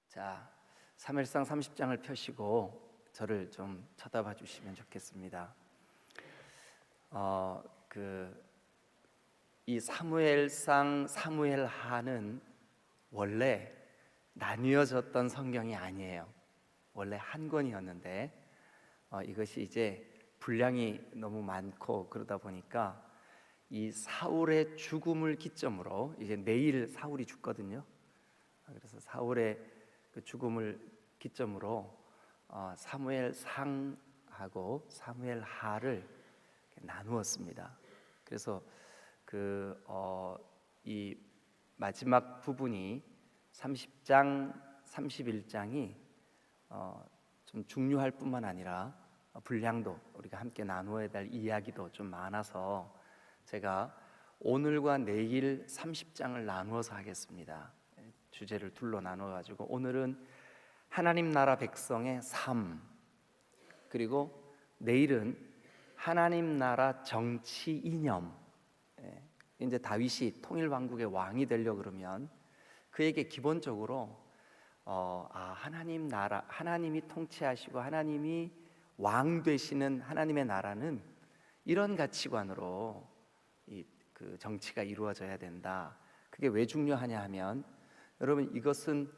자, 사무엘상 30장을 펴시고 저를 좀 쳐다봐 주시면 좋겠습니다. 이 사무엘상, 사무엘하는 원래 나뉘어졌던 성경이 아니에요. 원래 한 권이었는데 이것이 이제 분량이 너무 많고 그러다 보니까 이 사울의 죽음을 기점으로 이제 내일 사울이 죽거든요. 그래서 사울의 그 죽음을 기점으로 사무엘상하고 사무엘하를 나누었습니다. 그래서 이 마지막 부분이 30장, 31장이 좀 중요할 뿐만 아니라 분량도 우리가 함께 나누어야 될 이야기도 좀 많아서 제가 오늘과 내일 30장을 나누어서 하겠습니다. 주제를 둘로 나눠 가지고 오늘은 하나님 나라 백성의 삶, 그리고 내일은 하나님 나라 정치 이념. 이제 다윗이 통일 왕국의 왕이 되려고 그러면 그에게 기본적으로 하나님 나라, 하나님이 통치하시고 하나님이 왕 되시는 하나님의 나라는 이런 가치관으로 그 정치가 이루어져야 된다. 그게 왜 중요하냐 하면 여러분, 이것은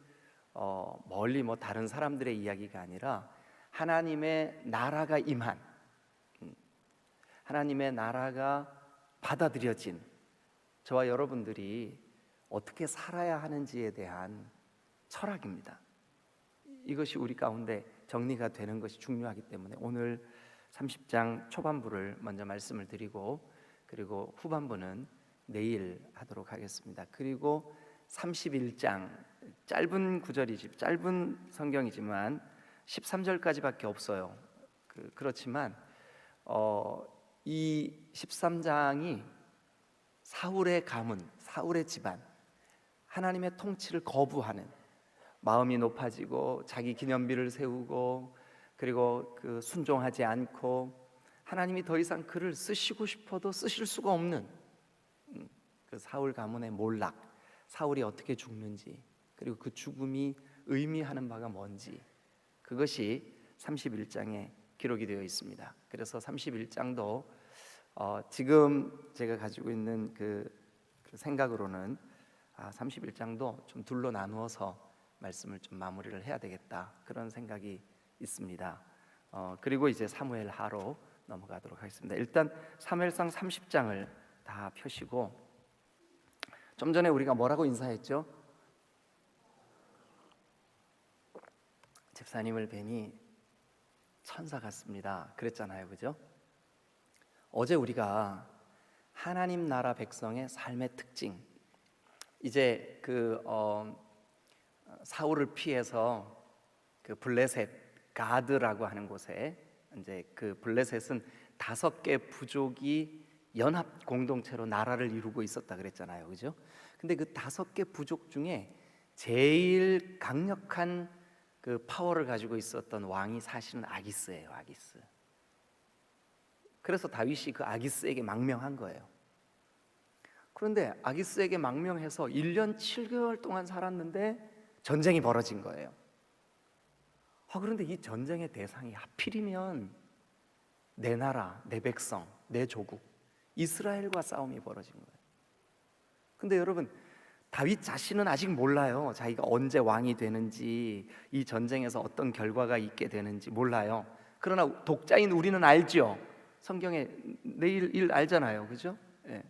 멀리 다른 사람들의 이야기가 아니라 하나님의 나라가 임한, 하나님의 나라가 받아들여진 저와 여러분들이 어떻게 살아야 하는지에 대한 철학입니다. 이것이 우리 가운데 정리가 되는 것이 중요하기 때문에 오늘 30장 초반부를 먼저 말씀을 드리고, 그리고 후반부는 내일 하도록 하겠습니다. 그리고 31장 짧은 구절이지, 짧은 성경이지만 13절까지밖에 없어요. 그렇지만 이 13장이 사울의 가문, 사울의 집안, 하나님의 통치를 거부하는, 마음이 높아지고 자기 기념비를 세우고 그리고 순종하지 않고 하나님이 더 이상 그를 쓰시고 싶어도 쓰실 수가 없는 그 사울 가문의 몰락, 사울이 어떻게 죽는지, 그리고 그 죽음이 의미하는 바가 뭔지, 그것이 31장에 기록이 되어 있습니다. 그래서 31장도 지금 제가 가지고 있는 그 생각으로는 31장도 좀 둘로 나누어서 말씀을 좀 마무리를 해야 되겠다, 그런 생각이 있습니다. 그리고 이제 사무엘하로 넘어가도록 하겠습니다. 일단 사무엘상 30장을 다 펴시고, 좀 전에 우리가 뭐라고 인사했죠? 집사님을 뵈니 천사 같습니다 그랬잖아요, 그죠? 어제 우리가 하나님 나라 백성의 삶의 특징, 이제 사울을 피해서 그 블레셋 가드라고 하는 곳에, 이제 그 블레셋은 5개 부족이 연합 공동체로 나라를 이루고 있었다 그랬잖아요, 그죠? 근데 그 5개 부족 중에 제일 강력한 그 파워를 가지고 있었던 왕이 사실은 아기스예요, 아기스. 그래서 다윗이 그 아기스에게 망명한 거예요. 그런데 아기스에게 망명해서 1년 7개월 동안 살았는데 전쟁이 벌어진 거예요. 그런데 이 전쟁의 대상이 하필이면 내 나라, 내 백성, 내 조국 이스라엘과 싸움이 벌어진 거예요. 근데 여러분, 다윗 자신은 아직 몰라요. 자기가 언제 왕이 되는지, 이 전쟁에서 어떤 결과가 있게 되는지 몰라요. 그러나 독자인 우리는 알죠. 성경에 내일 일 알잖아요, 그죠? 예.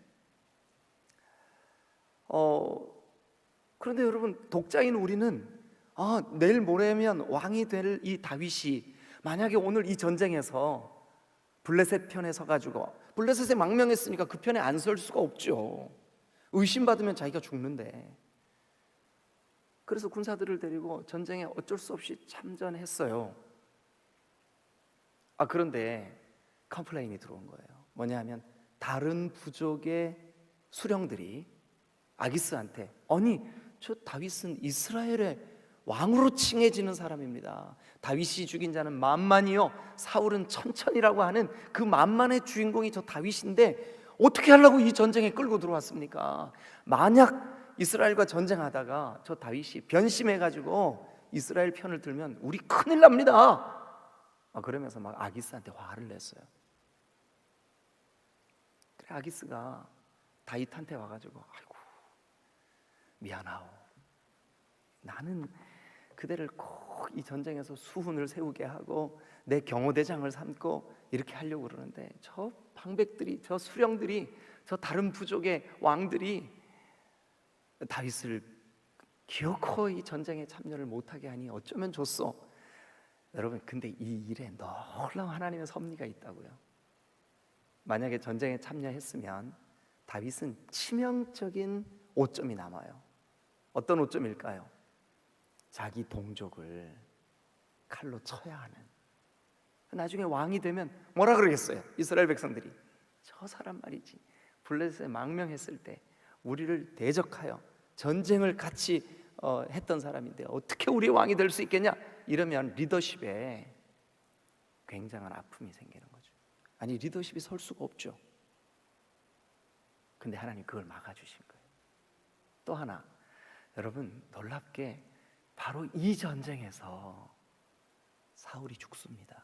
그런데 여러분, 독자인 우리는 내일 모레면 왕이 될 이 다윗이 만약에 오늘 이 전쟁에서 블레셋 편에 서가지고, 블레셋에 망명했으니까 그 편에 안 설 수가 없죠. 의심받으면 자기가 죽는데. 그래서 군사들을 데리고 전쟁에 어쩔 수 없이 참전했어요. 그런데 컴플레인이 들어온 거예요. 뭐냐 하면 다른 부족의 수령들이 아기스한테, 아니 저 다윗은 이스라엘의 왕으로 칭해지는 사람입니다. 다윗이 죽인 자는 만만이요 사울은 천천이라고 하는 그 만만의 주인공이 저 다윗인데 어떻게 하려고 이 전쟁에 끌고 들어왔습니까? 만약 이스라엘과 전쟁하다가 저 다윗이 변심해가지고 이스라엘 편을 들면 우리 큰일 납니다. 그러면서 막 아기스한테 화를 냈어요. 그래 아기스가 다윗한테 와가지고 아이고 미안하오. 나는 그대를 꼭 이 전쟁에서 수훈을 세우게 하고 내 경호대장을 삼고 이렇게 하려고 그러는데 저 방백들이, 저 수령들이, 저 다른 부족의 왕들이 다윗을 기어코 이 전쟁에 참여를 못하게 하니 어쩌면 좋소. 여러분 근데 이 일에 놀라운 하나님의 섭리가 있다고요. 만약에 전쟁에 참여했으면 다윗은 치명적인 오점이 남아요. 어떤 오점일까요? 자기 동족을 칼로 쳐야 하는. 나중에 왕이 되면 뭐라 그러겠어요? 이스라엘 백성들이 저 사람 말이지 블레셋에 망명했을 때 우리를 대적하여 전쟁을 같이 했던 사람인데 어떻게 우리 왕이 될 수 있겠냐? 이러면 리더십에 굉장한 아픔이 생기는 거죠. 아니 리더십이 설 수가 없죠. 근데 하나님 그걸 막아주신 거예요. 또 하나 여러분 놀랍게 바로 이 전쟁에서 사울이 죽습니다.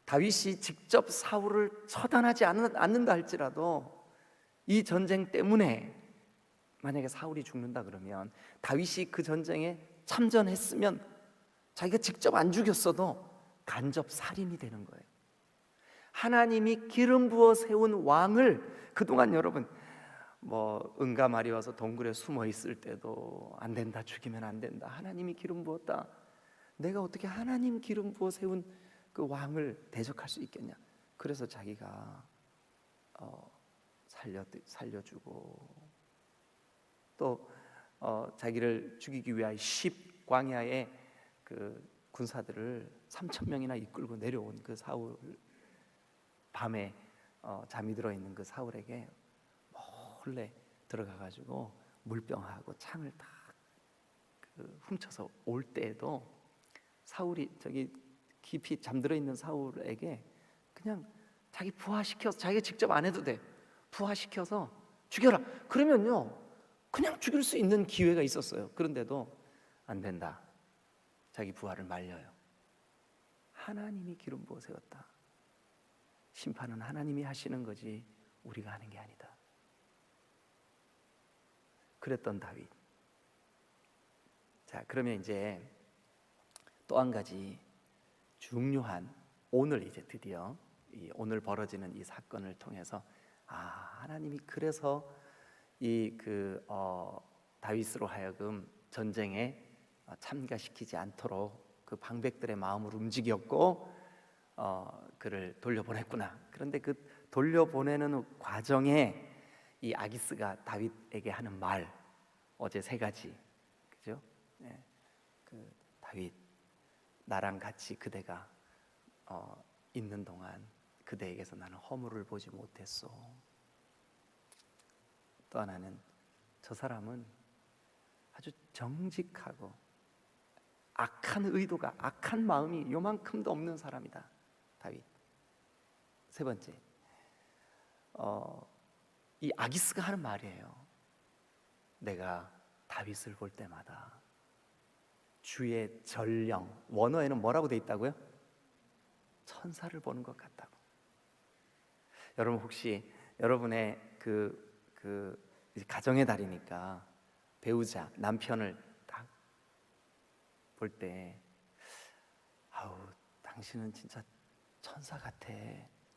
다윗이 직접 사울을 처단하지 않는다 할지라도 이 전쟁 때문에 만약에 사울이 죽는다 그러면 다윗이 그 전쟁에 참전했으면 자기가 직접 안 죽였어도 간접 살인이 되는 거예요. 하나님이 기름 부어 세운 왕을 그동안 여러분 은가 말이 와서 동굴에 숨어 있을 때도 안 된다, 죽이면 안 된다. 하나님이 기름 부었다. 내가 어떻게 하나님 기름 부어 세운 그 왕을 대적할 수 있겠냐? 그래서 자기가 살려주고 또 자기를 죽이기 위하여 10 광야의 그 군사들을 3,000명이나 이끌고 내려온 그 사울, 밤에 잠이 들어 있는 그 사울에게 몰래 들어가가지고 물병하고 창을 다 훔쳐서 올 때에도 사울이 저기 깊이 잠들어 있는 사울에게 그냥 자기 부하시켜서, 자기가 직접 안 해도 돼, 부하시켜서 죽여라. 그러면요 그냥 죽일 수 있는 기회가 있었어요. 그런데도 안 된다. 자기 부하를 말려요. 하나님이 기름 부어 세웠다. 심판은 하나님이 하시는 거지 우리가 하는 게 아니다. 그랬던 다윗. 자, 그러면 이제 또 한 가지 중요한, 오늘 이제 드디어 오늘 벌어지는 이 사건을 통해서 하나님이 그래서 다윗으로 하여금 전쟁에 참가시키지 않도록 그 방백들의 마음을 움직였고 그를 돌려보냈구나. 그런데 그 돌려보내는 과정에 이 아기스가 다윗에게 하는 말, 어제 3가지, 그죠? 네. 다윗, 나랑 같이 그대가 있는 동안 그대에게서 나는 허물을 보지 못했소. 또 하나는 저 사람은 아주 정직하고 악한 의도가, 악한 마음이 요만큼도 없는 사람이다, 다윗. 3번째, 이 아기스가 하는 말이에요. 내가 다윗을 볼 때마다 주의 전령, 원어에는 뭐라고 돼 있다고요? 천사를 보는 것 같다고. 여러분 혹시 여러분의 이제 가정의 달이니까 배우자, 남편을 딱 볼 때 당신은 진짜 천사 같아.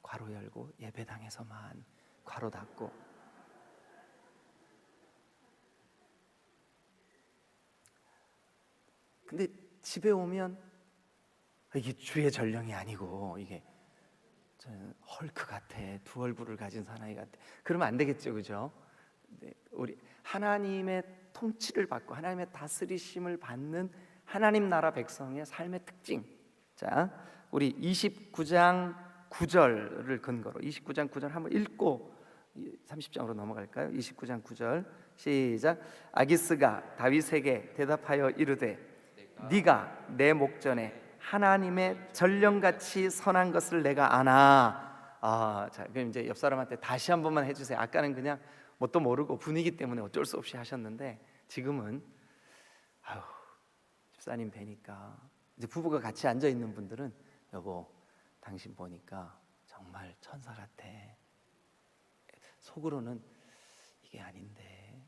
괄호 열고 예배당에서만 괄호 닫고. 근데 집에 오면 이게 주의 전령이 아니고 이게 헐크 같아, 2 얼굴을 가진 사나이 같아. 그러면 안 되겠죠, 그죠? 우리 하나님의 통치를 받고 하나님의 다스리심을 받는 하나님 나라 백성의 삶의 특징. 자, 우리 29장 9절을 근거로 29장 9절 한번 읽고 30장으로 넘어갈까요? 29장 9절 시작. 아기스가 다윗에게 대답하여 이르되 네가 내 목전에 하나님의 전령같이 선한 것을 내가 아나. 자, 그럼 이제 옆 사람한테 다시 한 번만 해주세요. 아까는 그냥 뭣도 모르고 분위기 때문에 어쩔 수 없이 하셨는데 지금은 집사님 뵈니까 이제 부부가 같이 앉아 있는 분들은 여보 당신 보니까 정말 천사 같아. 속으로는 이게 아닌데.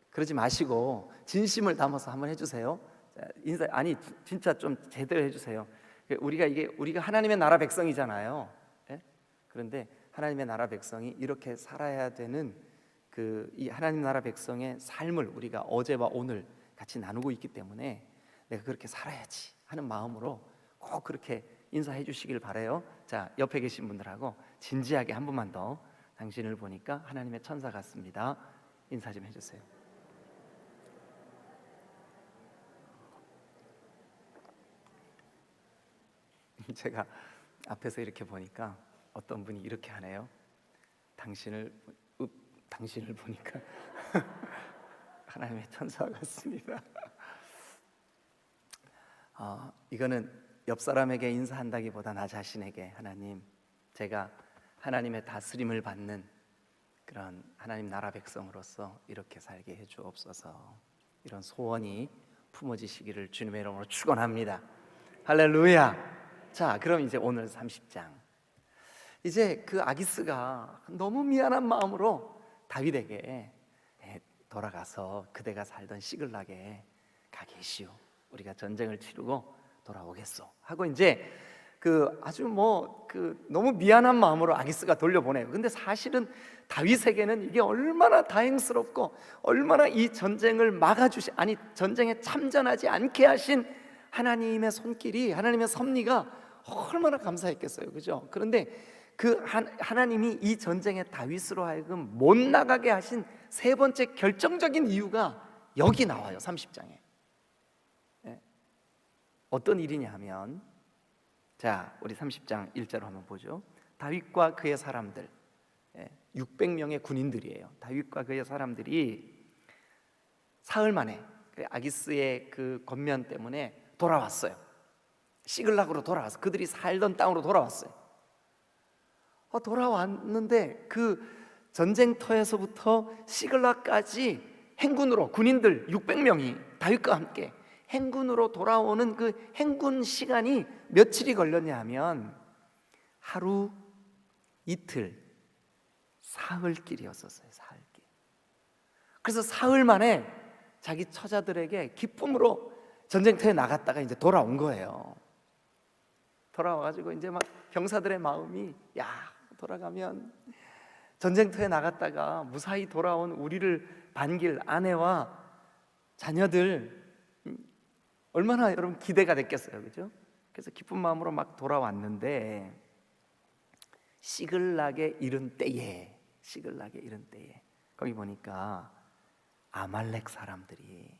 그러지 마시고 진심을 담아서 한번 해주세요. 자, 인사 아니 진짜 좀 제대로 해주세요. 우리가 하나님의 나라 백성이잖아요. 예? 그런데 하나님의 나라 백성이 이렇게 살아야 되는 이 하나님 나라 백성의 삶을 우리가 어제와 오늘 같이 나누고 있기 때문에 내가 그렇게 살아야지 하는 마음으로 꼭 그렇게 인사해 주시길 바라요. 자, 옆에 계신 분들하고 진지하게 한 번만 더 당신을 보니까 하나님의 천사 같습니다. 인사 좀 해주세요. 제가 앞에서 이렇게 보니까 어떤 분이 이렇게 하네요. 당신을 보니까 하나님의 천사 같습니다. 이거는 옆 사람에게 인사한다기보다 나 자신에게 하나님, 제가 하나님의 다스림을 받는 그런 하나님 나라 백성으로서 이렇게 살게 해주옵소서. 이런 소원이 품어지시기를 주님의 이름으로 축원합니다. 할렐루야. 자, 그럼 이제 오늘 30장. 이제 그 아기스가 너무 미안한 마음으로 다윗에게 돌아가서 그대가 살던 시글락에 가 계시오. 우리가 전쟁을 치르고 돌아오겠소 하고 이제 아주 너무 미안한 마음으로 아기스가 돌려보내요. 근데 사실은 다윗에게는 이게 얼마나 다행스럽고 얼마나 이 전쟁을 전쟁에 참전하지 않게 하신 하나님의 손길이, 하나님의 섭리가 얼마나 감사했겠어요, 그죠? 그런데 하나님이 이 전쟁에 다윗으로 하여금 못 나가게 하신 세 번째 결정적인 이유가 여기 나와요. 30장에 어떤 일이냐 하면, 자, 우리 30장 1절로 한번 보죠. 다윗과 그의 사람들, 600명의 군인들이에요. 다윗과 그의 사람들이 사흘 만에 아기스의 그 권면 때문에 돌아왔어요. 시글락으로 돌아와서 그들이 살던 땅으로 돌아왔어요. 돌아왔는데 그 전쟁터에서부터 시글락까지 행군으로 군인들 600명이 다윗과 함께 행군으로 돌아오는 그 행군 시간이 며칠이 걸렸냐 하면 하루, 이틀, 사흘길이었었어요. 사흘길. 그래서 사흘 만에 자기 처자들에게 기쁨으로 전쟁터에 나갔다가 이제 돌아온 거예요. 돌아와가지고 이제 막 병사들의 마음이, 야, 돌아가면 전쟁터에 나갔다가 무사히 돌아온 우리를 반길 아내와 자녀들 얼마나 여러분 기대가 됐겠어요, 그죠? 그래서 기쁜 마음으로 막 돌아왔는데 시글락에 이른 때에 거기 보니까 아말렉 사람들이,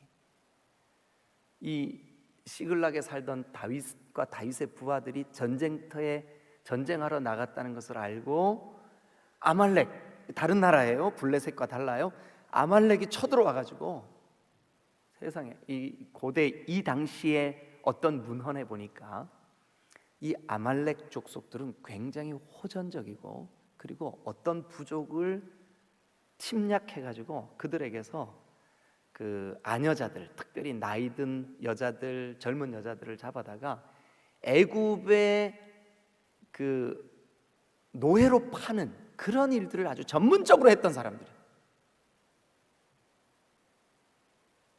이 시글락에 살던 다윗과 다윗의 부하들이 전쟁터에 전쟁하러 나갔다는 것을 알고 아말렉, 다른 나라예요. 블레셋과 달라요. 아말렉이 쳐들어와 가지고, 세상에 이 당시에 어떤 문헌에 보니까 이 아말렉 족속들은 굉장히 호전적이고, 그리고 어떤 부족을 침략해 가지고 그들에게서 그 아녀자들, 특별히 나이든 여자들, 젊은 여자들을 잡아다가 애굽의 그 노예로 파는 그런 일들을 아주 전문적으로 했던 사람들이에요.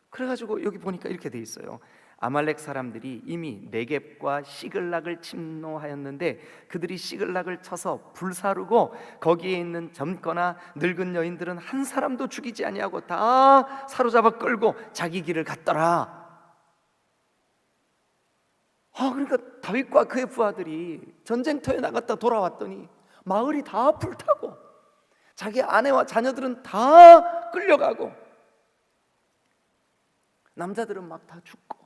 그래가지고 여기 보니까 이렇게 돼 있어요. 아말렉 사람들이 이미 네겝과 시글락을 침노하였는데 그들이 시글락을 쳐서 불사르고 거기에 있는 젊거나 늙은 여인들은 한 사람도 죽이지 아니하고 다 사로잡아 끌고 자기 길을 갔더라. 그러니까 다윗과 그의 부하들이 전쟁터에 나갔다 돌아왔더니 마을이 다 불타고 자기 아내와 자녀들은 다 끌려가고 남자들은 막 다 죽고.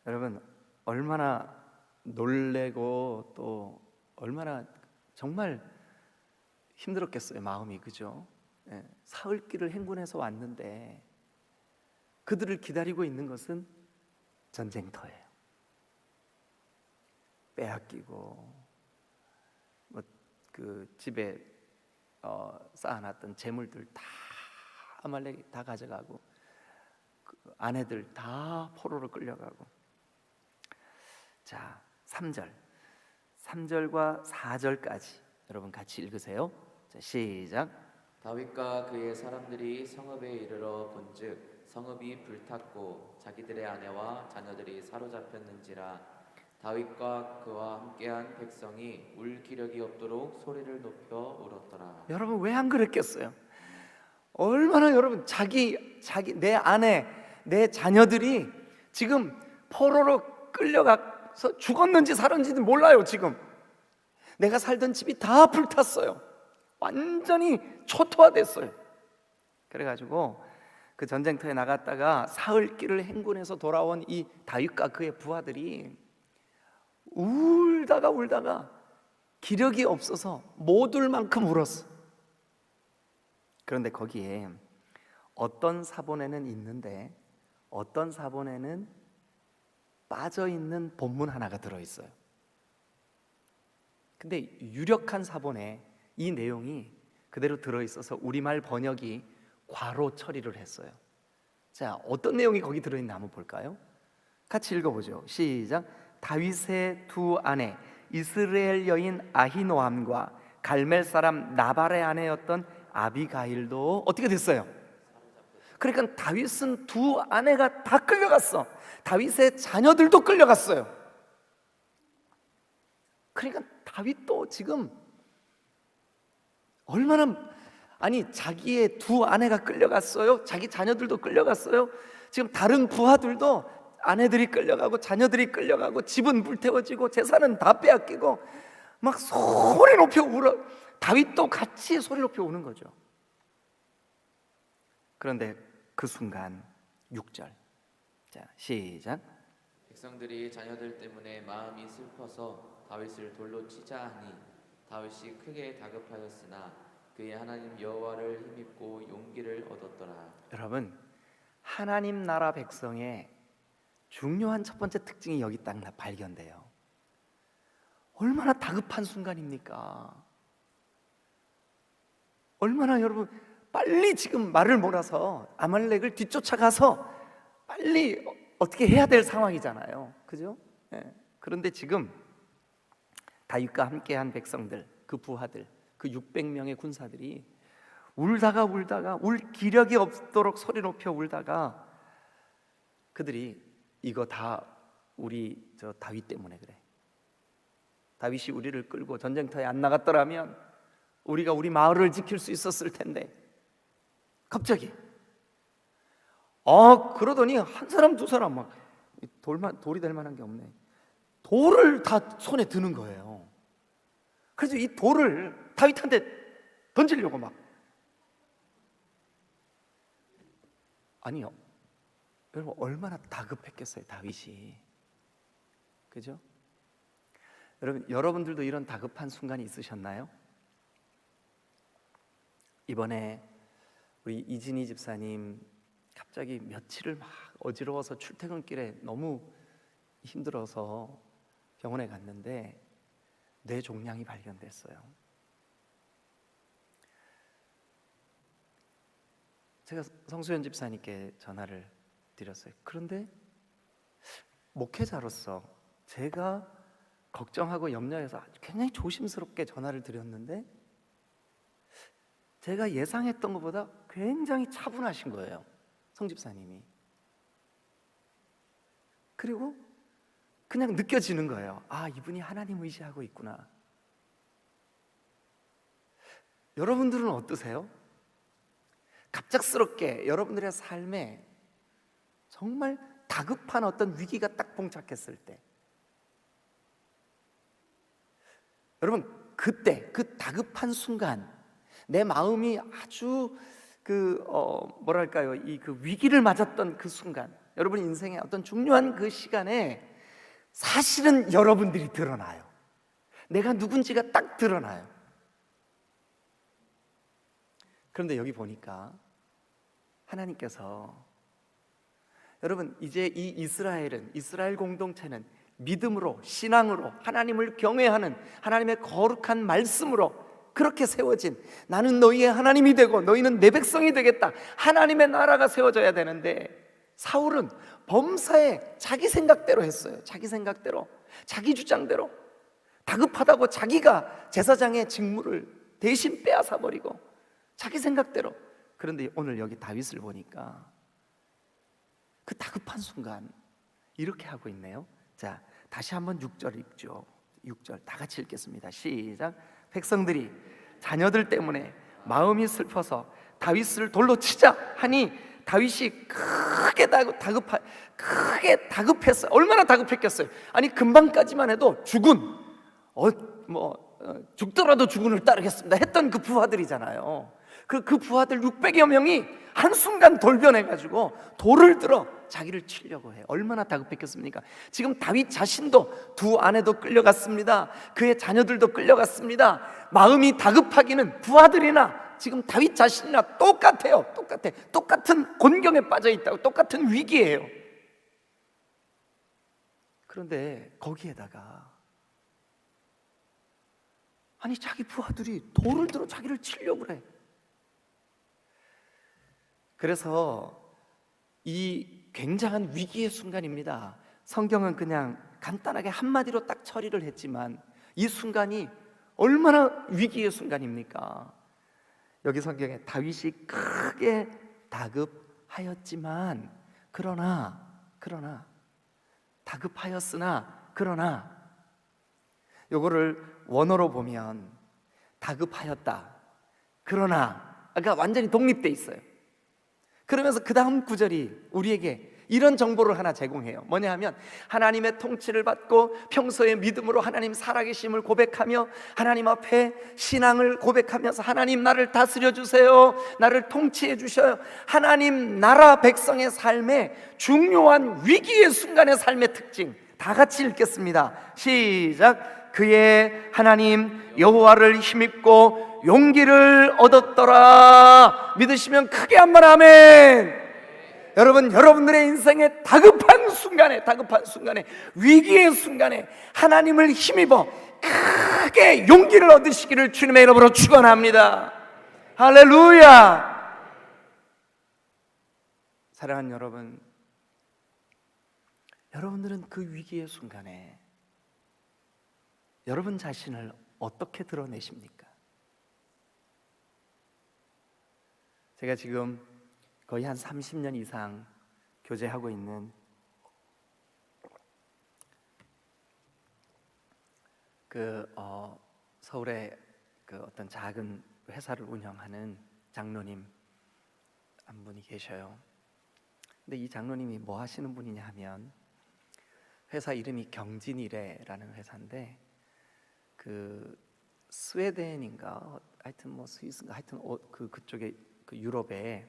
여러분, 얼마나 놀래고 또 얼마나 정말 힘들었겠어요, 마음이, 그죠? 사흘길을 행군해서 왔는데 그들을 기다리고 있는 것은 전쟁터예요. 빼앗기고 그 집에 쌓아놨던 재물들 다 아말렉이 다 가져가고 그 아내들 다 포로로 끌려가고. 자, 3절과 4절까지 여러분 같이 읽으세요. 자, 시작. 다윗과 그의 사람들이 성읍에 이르러 본즉 성읍이 불탔고 자기들의 아내와 자녀들이 사로잡혔는지라. 다윗과 그와 함께한 백성이 울 기력이 없도록 소리를 높여 울었더라. 여러분 왜 안 그랬겠어요? 얼마나 여러분 내 아내, 내 자녀들이 지금 포로로 끌려가서 죽었는지 살았는지도 몰라요. 지금 내가 살던 집이 다 불탔어요. 완전히 초토화됐어요. 그래가지고 그 전쟁터에 나갔다가 사흘길을 행군해서 돌아온 이 다윗과 그의 부하들이 울다가 기력이 없어서 못 울 만큼 울었어. 그런데 거기에 어떤 사본에는 있는데 어떤 사본에는 빠져있는 본문 하나가 들어있어요. 근데 유력한 사본에 이 내용이 그대로 들어있어서 우리말 번역이 괄호 처리를 했어요. 자, 어떤 내용이 거기 들어있나 한번 볼까요? 같이 읽어보죠. 시작. 다윗의 두 아내 이스라엘 여인 아히노함과 갈멜 사람 나발의 아내였던 아비가일도 어떻게 됐어요? 그러니까 다윗은 두 아내가 다 끌려갔어. 다윗의 자녀들도 끌려갔어요. 그러니까 다윗도 지금 얼마나, 아니 자기의 두 아내가 끌려갔어요. 자기 자녀들도 끌려갔어요. 지금 다른 부하들도 아내들이 끌려가고 자녀들이 끌려가고 집은 불태워지고 재산은 다 빼앗기고 막 소리 높여 울어. 다윗도 같이 소리 높여 우는 거죠. 그런데 그 순간 6절. 자, 시작. 백성들이 자녀들 때문에 마음이 슬퍼서 다윗을 돌로 치자 하니 다윗이 크게 다급하였으나 그의 하나님 여호와를 힘입고 용기를 얻었더라. 여러분, 하나님 나라 백성의 중요한 첫 번째 특징이 여기 딱 발견돼요. 얼마나 다급한 순간입니까? 얼마나 여러분 빨리 지금 말을 몰아서 아말렉을 뒤쫓아가서 빨리 어떻게 해야 될 상황이잖아요. 그죠? 네. 그런데 지금 다윗과 함께한 백성들, 그 부하들, 그 600명의 군사들이 울다가 울 기력이 없도록 소리 높여 울다가 그들이 이거 다 우리 저 다윗 때문에 그래. 다윗이 우리를 끌고 전쟁터에 안 나갔더라면 우리가 우리 마을을 지킬 수 있었을 텐데. 갑자기 그러더니 한 사람 두 사람 막 돌이 될 만한 게 없네. 돌을 다 손에 드는 거예요. 그래서 이 돌을 다윗한테 던지려고 막. 아니요, 여러분 얼마나 다급했겠어요 다윗이. 그죠? 여러분들도 이런 다급한 순간이 있으셨나요? 이번에 우리 이진희 집사님 갑자기 며칠을 막 어지러워서 출퇴근길에 너무 힘들어서 병원에 갔는데 뇌종양이 발견됐어요. 제가 성수연 집사님께 전화를 드렸어요. 그런데 목회자로서 제가 걱정하고 염려해서 굉장히 조심스럽게 전화를 드렸는데 제가 예상했던 것보다 굉장히 차분하신 거예요, 성 집사님이. 그리고 그냥 느껴지는 거예요. 이분이 하나님 의지하고 있구나. 여러분들은 어떠세요? 갑작스럽게 여러분들의 삶에 정말 다급한 어떤 위기가 딱 봉착했을 때, 여러분 그때 그 다급한 순간 내 마음이 아주 뭐랄까요, 이 그 위기를 맞았던 그 순간, 여러분 인생의 어떤 중요한 그 시간에 사실은 여러분들이 드러나요. 내가 누군지가 딱 드러나요. 그런데 여기 보니까 하나님께서, 여러분 이제 이 이스라엘 공동체는 믿음으로, 신앙으로, 하나님을 경외하는 하나님의 거룩한 말씀으로 그렇게 세워진, 나는 너희의 하나님이 되고 너희는 내 백성이 되겠다, 하나님의 나라가 세워져야 되는데 사울은 범사에 자기 생각대로 했어요. 자기 생각대로, 자기 주장대로. 다급하다고 자기가 제사장의 직무를 대신 빼앗아 버리고 자기 생각대로. 그런데 오늘 여기 다윗을 보니까 그 다급한 순간 이렇게 하고 있네요. 자, 다시 한번 6절 읽죠. 6절 다 같이 읽겠습니다. 시작. 백성들이 자녀들 때문에 마음이 슬퍼서 다윗을 돌로 치자 하니 다윗이 크게 다급했어요. 얼마나 다급했겠어요. 아니 금방까지만 해도 죽더라도 죽은을 따르겠습니다 했던 그 부하들이잖아요. 그 부하들 600여 명이 한순간 돌변해가지고 돌을 들어 자기를 치려고 해요. 얼마나 다급했겠습니까? 지금 다윗 자신도 두 아내도 끌려갔습니다. 그의 자녀들도 끌려갔습니다. 마음이 다급하기는 부하들이나 지금 다윗 자신이나 똑같아요. 똑같은 곤경에 빠져 있다고, 똑같은 위기예요. 그런데 거기에다가 아니 자기 부하들이 돌을 들어 자기를 치려고 그래. 그래서 이 굉장한 위기의 순간입니다. 성경은 그냥 간단하게 한마디로 딱 처리를 했지만 이 순간이 얼마나 위기의 순간입니까? 여기 성경에 다윗이 크게 다급하였지만 그러나 다급하였으나 그러나 요거를 원어로 보면 다급하였다 그러나 그러니까 완전히 독립돼 있어요. 그러면서 그 다음 구절이 우리에게 이런 정보를 하나 제공해요. 뭐냐 하면 하나님의 통치를 받고 평소에 믿음으로 하나님 살아계심을 고백하며 하나님 앞에 신앙을 고백하면서 하나님 나를 다스려 주세요, 나를 통치해 주셔요. 하나님 나라 백성의 삶에 중요한 위기의 순간의 삶의 특징 다 같이 읽겠습니다. 시작. 그의 하나님 여호와를 힘입고 용기를 얻었더라. 믿으시면 크게 한번 아멘. 여러분, 여러분들의 인생의 다급한 순간에 위기의 순간에 하나님을 힘입어 크게 용기를 얻으시기를 주님의 이름으로 축원합니다. 할렐루야. 사랑하는 여러분, 여러분들은 그 위기의 순간에 여러분 자신을 어떻게 드러내십니까? 제가 지금 거의 한 30년 이상 교제하고 있는 서울의 어떤 작은 회사를 운영하는 장로님 한 분이 계셔요. 근데 이 장로님이 뭐 하시는 분이냐 하면 회사 이름이 경진이래라는 회사인데 스웨덴인가 하여튼 뭐 스위스인가 하여튼 그쪽에 유럽에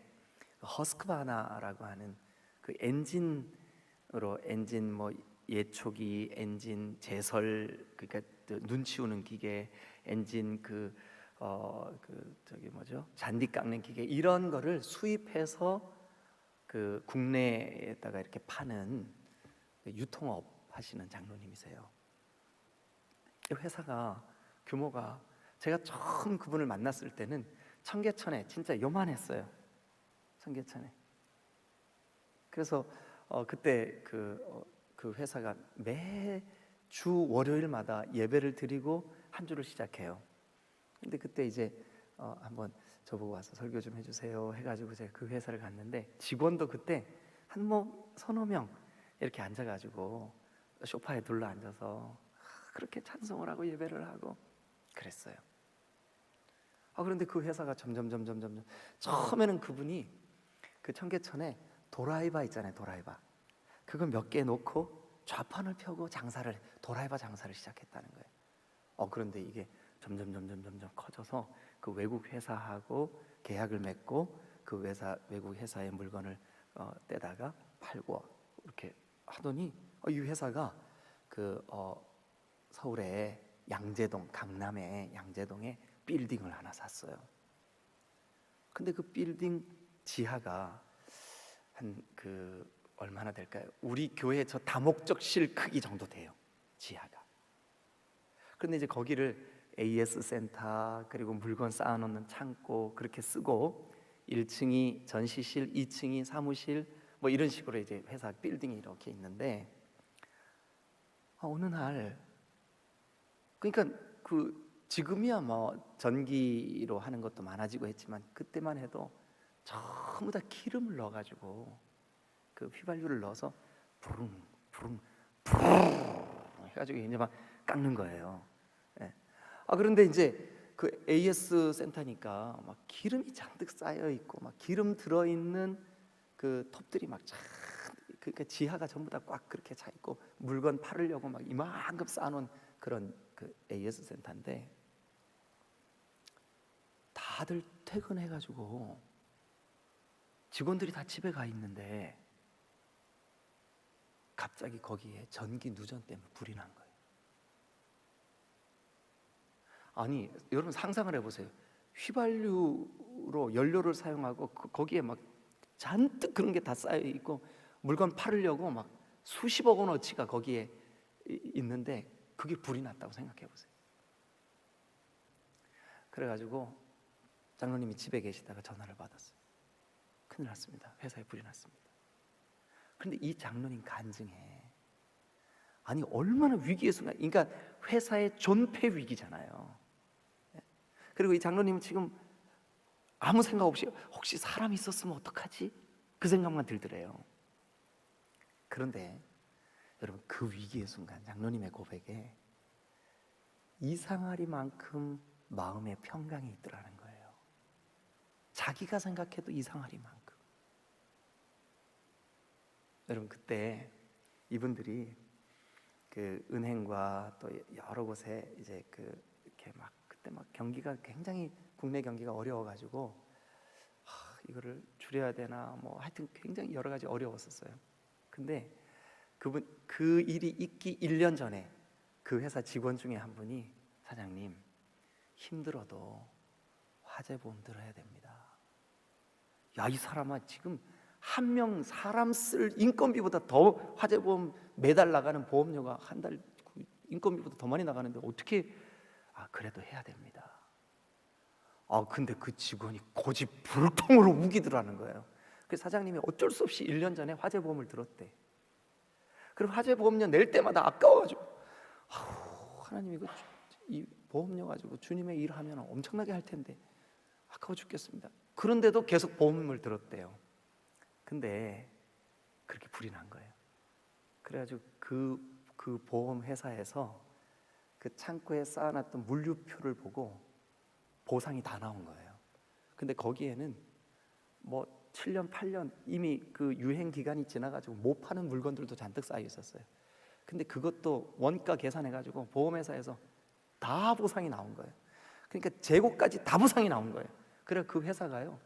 허스크바나라고 하는 그 엔진 뭐 예초기 엔진 제설 그러니까 눈 치우는 기계 엔진 잔디 깎는 기계 이런 거를 수입해서 그 국내에다가 이렇게 파는 유통업 하시는 장로님이세요. 이 회사가 규모가 제가 처음 그분을 만났을 때는 청계천에 진짜 요만했어요. 청계천에. 그래서 그때 그 회사가 매주 월요일마다 예배를 드리고 한 주를 시작해요. 근데 그때 이제 한번 저보고 와서 설교 좀 해주세요 해가지고 제가 그 회사를 갔는데 직원도 그때 한 서너 명 이렇게 앉아가지고 소파에 둘러 앉아서 그렇게 찬송을 하고 예배를 하고 그랬어요. 그런데 그 회사가 점점 처음에는 그분이 그 청계천에 도라이바 있잖아요. 도라이바 그거 몇 개 놓고 좌판을 펴고 도라이바 장사를 시작했다는 거예요. 그런데 이게 점점 커져서 그 외국 회사하고 계약을 맺고 그 외국 회사의 물건을 떼다가 팔고 이렇게 하더니 이 회사가 서울의 강남의 양재동에 빌딩을 하나 샀어요. 근데 그 빌딩 지하가 한 얼마나 될까요? 우리 교회 저 다목적실 크기 정도 돼요. 지하가. 그런데 이제 거기를 AS 센터 그리고 물건 쌓아놓는 창고 그렇게 쓰고 1층이 전시실, 2층이 사무실, 뭐 이런 식으로 이제 회사 빌딩이 이렇게 있는데, 어느 날, 그러니까 지금이야 뭐 전기로 하는 것도 많아지고 했지만 그때만 해도 전부 다 기름을 넣어가지고 그 휘발유를 넣어서 부릉 부릉 부릉 해가지고 이제 막 깎는 거예요. 예. 그런데 이제 그 AS 센터니까 막 기름이 잔뜩 쌓여 있고 막 기름 들어 있는 그 톱들이 막 그러니까 지하가 전부 다 꽉 그렇게 차 있고 물건 팔으려고 막 이만큼 쌓아놓은 그런 그 AS 센터인데, 다들 퇴근해가지고 직원들이 다 집에 가 있는데 갑자기 거기에 전기 누전 때문에 불이 난 거예요. 아니 여러분 상상을 해보세요. 휘발유로 연료를 사용하고 거기에 막 잔뜩 그런 게 다 쌓여 있고 물건 팔으려고 막 수십억 원어치가 거기에 있는데 그게 불이 났다고 생각해 보세요. 그래가지고 장로님이 집에 계시다가 전화를 받았어요. 큰일 났습니다. 회사에 불이 났습니다. 그런데 이 장로님 간증에, 아니 얼마나 위기의 순간, 그러니까 회사의 존폐 위기잖아요. 그리고 이 장로님은 지금 아무 생각 없이 혹시 사람이 있었으면 어떡하지? 그 생각만 들더래요. 그런데 여러분, 그 위기의 순간 장로님의 고백에 이상하리만큼 마음의 평강이 있더라는 거예요. 자기가 생각해도 이상하리만큼. 여러분, 그때 이분들이 그 은행과 또 여러 곳에 이제 이렇게 막 그때 막 경기가 굉장히 국내 경기가 어려워가지고 이거를 줄여야 되나 뭐 하여튼 굉장히 여러 가지 어려웠었어요. 근데 그 일이 있기 1년 전에 그 회사 직원 중에 한 분이, 사장님 힘들어도 화재보험 들어야 됩니다. 야, 이 사람아, 지금 한 명 사람 쓸 인건비보다 더 화재보험 매달 나가는 보험료가 한 달 인건비보다 더 많이 나가는데 어떻게, 그래도 해야 됩니다. 근데 그 직원이 고집불통으로 우기더라는 거예요. 그래서 사장님이 어쩔 수 없이 1년 전에 화재보험을 들었대. 그리고 화재보험료 낼 때마다 아까워가지고 하나님, 이거 이 보험료 가지고 주님의 일 하면 엄청나게 할 텐데 아까워 죽겠습니다. 그런데도 계속 보험을 들었대요. 근데 그렇게 불이 난 거예요. 그래가지고 그 보험 회사에서 그 창고에 쌓아놨던 물류표를 보고 보상이 다 나온 거예요. 근데 거기에는 뭐 7년 8년 이미 그 유행 기간이 지나가지고 못 파는 물건들도 잔뜩 쌓여 있었어요. 근데 그것도 원가 계산해가지고 보험회사에서 다 보상이 나온 거예요. 그러니까 재고까지 다 보상이 나온 거예요. 그래 그 회사가요,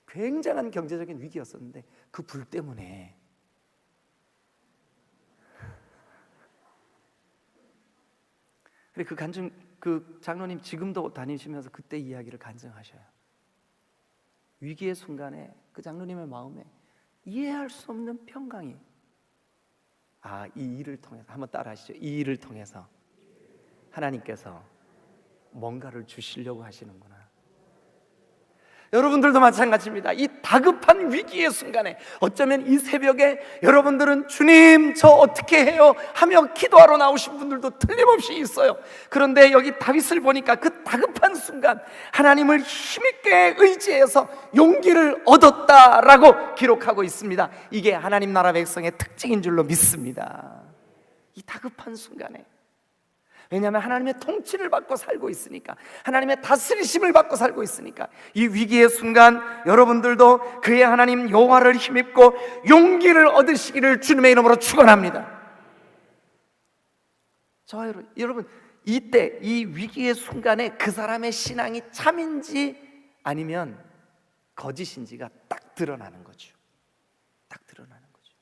굉장한 경제적인 위기였었는데 그 불 때문에 그래 그 장로님 지금도 다니시면서 그때 이야기를 간증하셔요. 위기의 순간에 그 장로님의 마음에 이해할 수 없는 평강이, 이 일을 통해서 한번 따라하시죠. 이 일을 통해서 하나님께서 뭔가를 주시려고 하시는구나. 여러분들도 마찬가지입니다. 이 다급한 위기의 순간에 어쩌면 이 새벽에 여러분들은 주님 저 어떻게 해요? 하며 기도하러 나오신 분들도 틀림없이 있어요. 그런데 여기 다윗을 보니까 그 다급한 순간 하나님을 힘있게 의지해서 용기를 얻었다라고 기록하고 있습니다. 이게 하나님 나라 백성의 특징인 줄로 믿습니다. 이 다급한 순간에, 왜냐하면 하나님의 통치를 받고 살고 있으니까, 하나님의 다스리심을 받고 살고 있으니까, 이 위기의 순간 여러분들도 그의 하나님 여호와를 힘입고 용기를 얻으시기를 주님의 이름으로 축원합니다. 여러분, 이때 이 위기의 순간에 그 사람의 신앙이 참인지 아니면 거짓인지가 딱 드러나는 거죠. 딱 드러나는 거죠.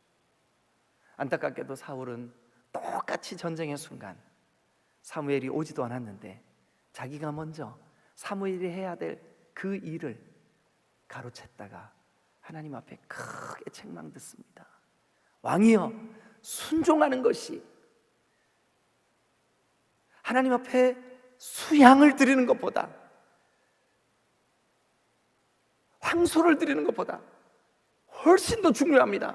안타깝게도 사울은 똑같이 전쟁의 순간 사무엘이 오지도 않았는데 자기가 먼저 사무엘이 해야 될 그 일을 가로챘다가 하나님 앞에 크게 책망 듣습니다. 왕이여, 순종하는 것이 하나님 앞에 수양을 드리는 것보다, 황소를 드리는 것보다 훨씬 더 중요합니다.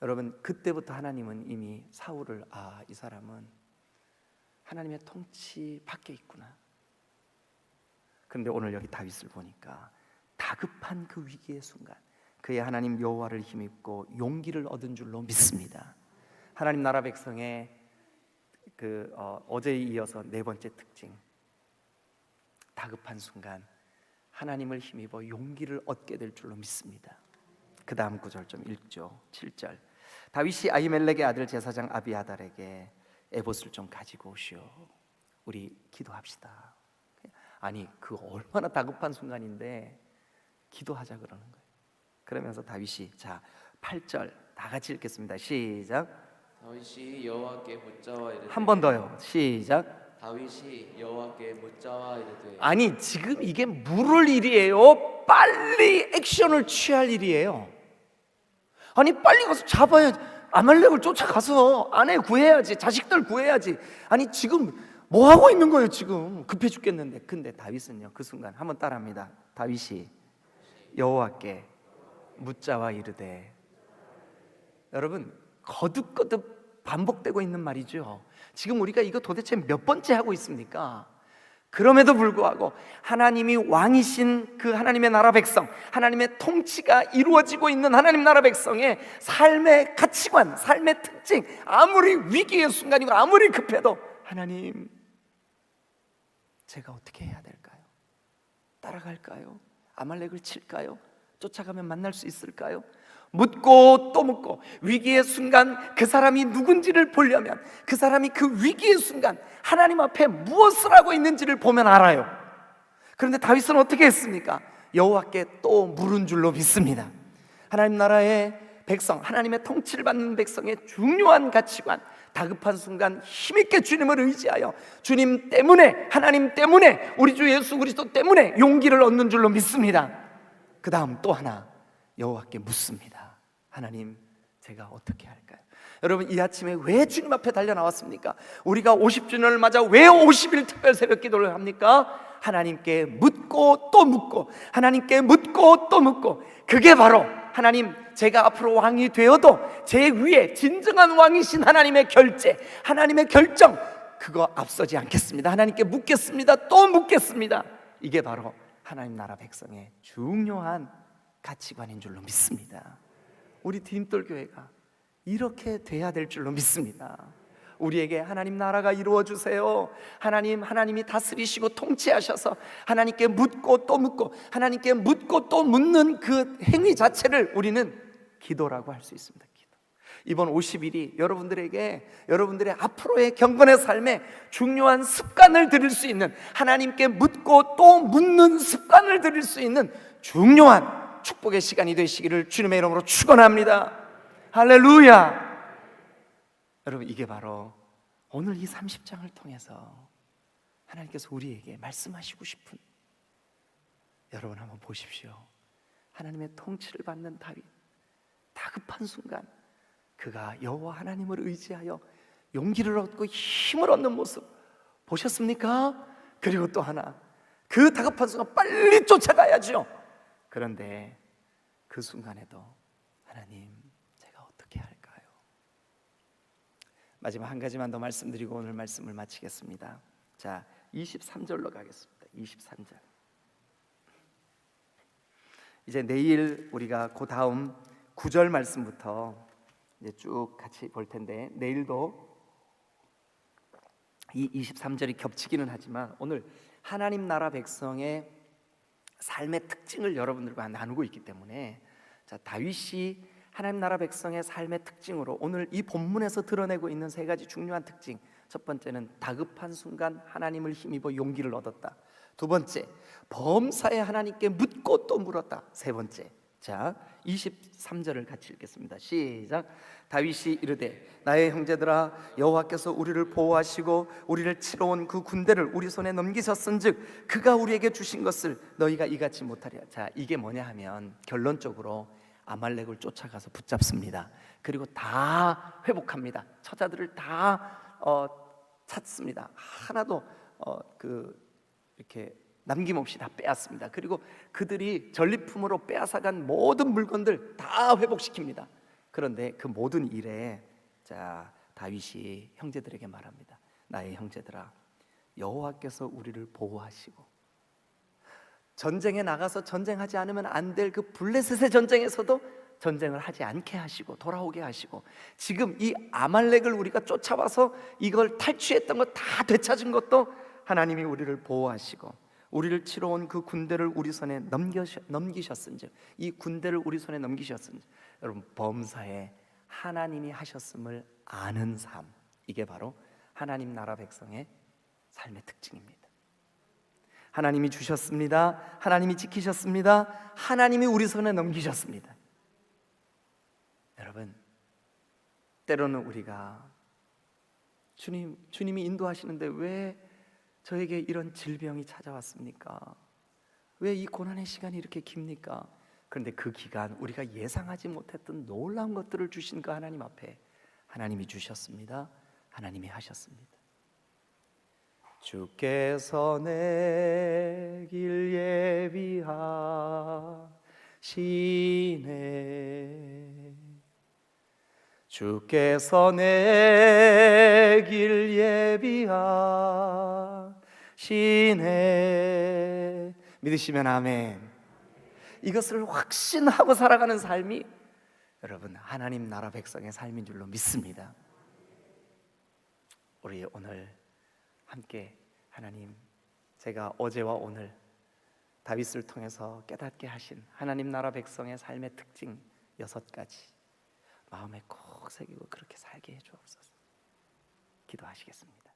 여러분, 그때부터 하나님은 이미 사울을 이 사람은 하나님의 통치 밖에 있구나. 그런데 오늘 여기 다윗을 보니까 다급한 그 위기의 순간 그의 하나님 여호와를 힘입고 용기를 얻은 줄로 믿습니다. 하나님 나라 백성의 어제에 이어서 네 번째 특징, 다급한 순간 하나님을 힘입어 용기를 얻게 될 줄로 믿습니다. 그 다음 구절 좀 읽죠. 7절. 다윗이 아히멜렉의 아들 제사장 아비아달에게 에봇을 좀 가지고 오시오. 우리 기도합시다. 아니, 그 얼마나 다급한 순간인데 기도하자 그러는 거예요. 그러면서 다윗이 8절 다 같이 읽겠습니다. 시작. 다윗이 여호와께 묻자와 이르되 한 번 더요. 시작. 다윗이 여호와께 묻자와 이르되 아니, 지금 이게 물을 일이에요? 빨리 액션을 취할 일이에요? 아니, 빨리 가서 잡아야지. 아말렉을 쫓아가서 아내 구해야지, 자식들 구해야지. 아니, 지금 뭐 하고 있는 거예요? 지금 급해 죽겠는데. 근데 다윗은요, 그 순간 한번 따라합니다. 다윗이 여호와께 묻자와 이르되. 여러분, 거듭거듭 반복되고 있는 말이죠. 지금 우리가 이거 도대체 몇 번째 하고 있습니까? 그럼에도 불구하고 하나님이 왕이신 그 하나님의 나라 백성, 하나님의 통치가 이루어지고 있는 하나님 나라 백성의 삶의 가치관, 삶의 특징, 아무리 위기의 순간이고 아무리 급해도 하나님, 제가 어떻게 해야 될까요? 따라갈까요? 아말렉을 칠까요? 쫓아가면 만날 수 있을까요? 묻고 또 묻고, 위기의 순간 그 사람이 누군지를 보려면 그 사람이 그 위기의 순간 하나님 앞에 무엇을 하고 있는지를 보면 알아요. 그런데 다윗은 어떻게 했습니까? 여호와께 또 물은 줄로 믿습니다. 하나님 나라의 백성, 하나님의 통치를 받는 백성의 중요한 가치관, 다급한 순간 힘있게 주님을 의지하여 주님 때문에, 하나님 때문에, 우리 주 예수 그리스도 때문에 용기를 얻는 줄로 믿습니다. 그 다음 또 하나, 여호와께 묻습니다. 하나님, 제가 어떻게 할까요? 여러분, 이 아침에 왜 주님 앞에 달려 나왔습니까? 우리가 50주년을 맞아 왜 50일 특별 새벽 기도를 합니까? 하나님께 묻고 또 묻고, 하나님께 묻고 또 묻고. 그게 바로 하나님, 제가 앞으로 왕이 되어도 제 위에 진정한 왕이신 하나님의 결제, 하나님의 결정, 그거 앞서지 않겠습니다. 하나님께 묻겠습니다. 또 묻겠습니다. 이게 바로 하나님 나라 백성의 중요한 가치관인 줄로 믿습니다. 우리 디딤돌 교회가 이렇게 돼야 될 줄로 믿습니다. 우리에게 하나님 나라가 이루어 주세요. 하나님이 다스리시고 통치하셔서 하나님께 묻고 또 묻고, 하나님께 묻고 또 묻는 그 행위 자체를 우리는 기도라고 할 수 있습니다. 기도. 이번 50일이 여러분들에게 여러분들의 앞으로의 경건의 삶에 중요한 습관을 들일 수 있는, 하나님께 묻고 또 묻는 습관을 들일 수 있는 중요한 축복의 시간이 되시기를 주님의 이름으로 축원합니다. 할렐루야. 여러분, 이게 바로 오늘 이 30장을 통해서 하나님께서 우리에게 말씀하시고 싶은, 여러분 한번 보십시오. 하나님의 통치를 받는 다윗, 다급한 순간 그가 여호와 하나님을 의지하여 용기를 얻고 힘을 얻는 모습 보셨습니까? 그리고 또 하나, 그 다급한 순간 빨리 쫓아가야죠. 그런데 그 순간에도 하나님, 제가 어떻게 할까요? 마지막 한 가지만 더 말씀드리고 오늘 말씀을 마치겠습니다. 23절로 가겠습니다. 23절. 이제 내일 우리가 그 다음 9절 말씀부터 이제 쭉 같이 볼 텐데, 내일도 이 23절이 겹치기는 하지만 오늘 하나님 나라 백성의 삶의 특징을 여러분들과 나누고 있기 때문에, 다윗이 하나님 나라 백성의 삶의 특징으로 오늘 이 본문에서 드러내고 있는 세 가지 중요한 특징. 첫 번째는 다급한 순간 하나님을 힘입어 용기를 얻었다. 두 번째, 범사에 하나님께 묻고 또 물었다. 세 번째, 23절을 같이 읽겠습니다. 시작. 다윗이 이르되, 나의 형제들아, 여호와께서 우리를 보호하시고 우리를 치러 온 그 군대를 우리 손에 넘기셨은즉 그가 우리에게 주신 것을 너희가 이같이 못하리라. 이게 뭐냐 하면 결론적으로 아말렉을 쫓아가서 붙잡습니다. 그리고 다 회복합니다. 처자들을 다 찾습니다. 하나도 이렇게 남김없이 다 빼앗습니다. 그리고 그들이 전리품으로 빼앗아간 모든 물건들 다 회복시킵니다. 그런데 그 모든 일에 자 다윗이 형제들에게 말합니다. 나의 형제들아, 여호와께서 우리를 보호하시고 전쟁에 나가서 전쟁하지 않으면 안 될 그 블레셋의 전쟁에서도 전쟁을 하지 않게 하시고 돌아오게 하시고, 지금 이 아말렉을 우리가 쫓아와서 이걸 탈취했던 것 다 되찾은 것도 하나님이 우리를 보호하시고 우리를 치러 온 그 군대를 우리 손에 넘기셨은즉, 이 군대를 우리 손에 넘기셨은즉, 여러분 범사에 하나님이 하셨음을 아는 삶, 이게 바로 하나님 나라 백성의 삶의 특징입니다. 하나님이 주셨습니다. 하나님이 지키셨습니다. 하나님이 우리 손에 넘기셨습니다. 여러분, 때로는 우리가 주님이 인도하시는데 왜 저에게 이런 질병이 찾아왔습니까? 왜 이 고난의 시간이 이렇게 깁니까? 그런데 그 기간 우리가 예상하지 못했던 놀라운 것들을 주신 그 하나님 앞에 하나님이 주셨습니다. 하나님이 하셨습니다. 주께서 내 길 예비하시네, 주께서 내 길 예비하시네. 믿으시면 아멘. 이것을 확신하고 살아가는 삶이 여러분 하나님 나라 백성의 삶인 줄로 믿습니다. 우리 오늘 함께 하나님, 제가 어제와 오늘 다윗을 통해서 깨닫게 하신 하나님 나라 백성의 삶의 특징 6가지 마음에 꼭 새기고 그렇게 살게 해주옵소서. 기도하시겠습니다.